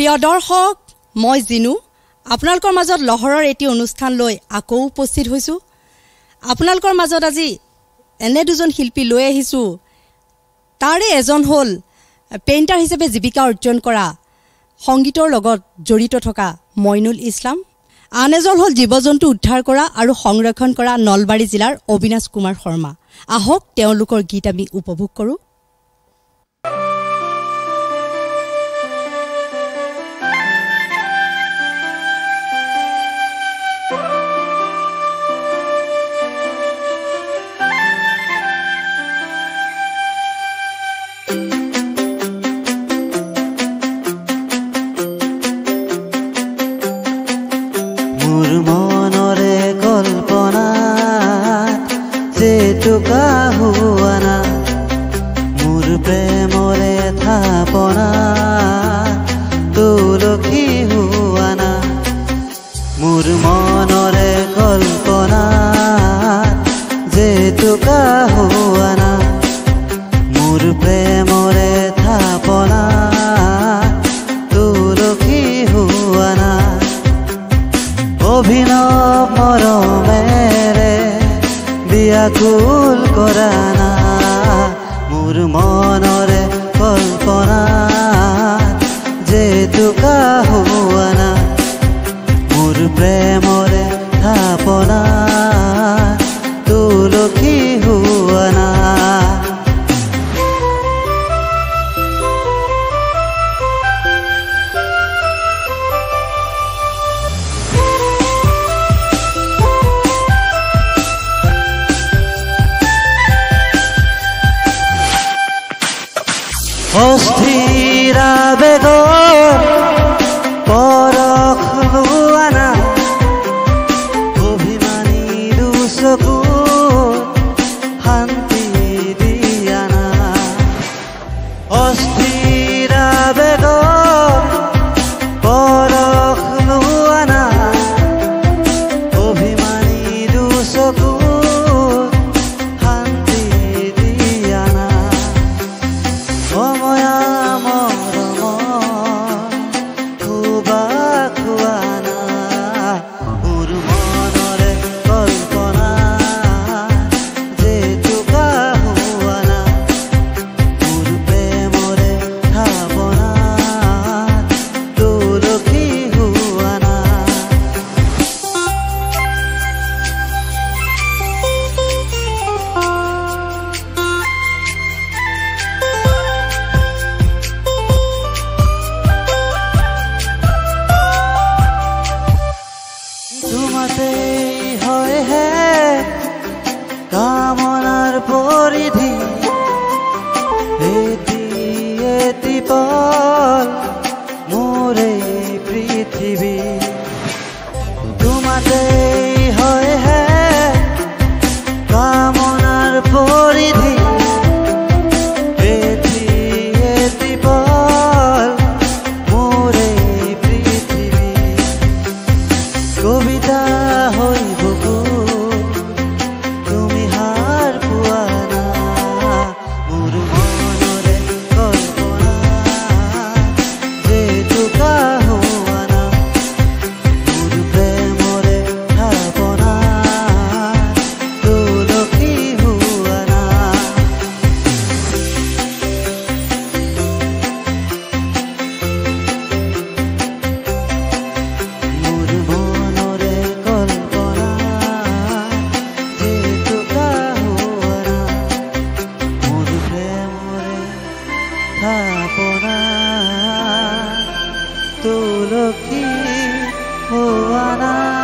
প্ৰিয় দৰ্শক মই জিনু আপোনালোকৰ মাজত লহৰৰ এটি অনুষ্ঠান লৈ আকৌ উপস্থিত হৈছো আপোনালোকৰ মাজত আজি এনে দুজন শিল্পী লৈ আহিছো তাৰে এজন হল পেইন্টাৰ হিচাপে জীৱিকা অৰ্জন কৰা সংগীতৰ লগত জড়িত থকা মইনুল ইছলাম আন এজন হল জীৱ-জন্তু উদ্ধাৰ কৰা আৰু সংৰক্ষণ কৰা নলবাৰী জিলাৰ অবিনাশ কুমাৰ শৰ্মা আহক তেওঁলোকৰ গীত আমি উপভোগ কৰো কুল কৰানা মোৰ মনৰে কল্পনা যেতুকা হোৱানা মোৰ প্ৰেমৰে থাপনা তুলসী হোৱানা অস্থিৰা বেগৰ পৰখ লোৱানা অভিমানী দুচকু শান্তি দিয়ানা অস্থিৰা বেগৰ পৰখ লোৱানা অভিমানী দুচকু কামনাৰ পৰিধি এটি পল মোৰে পৃথিৱী তোমাতে হয় হে কামনাৰ পৰিধি এটি পল মোৰে পৃথিৱী কবিতা হৈ বুকু তুলসী হোৱানা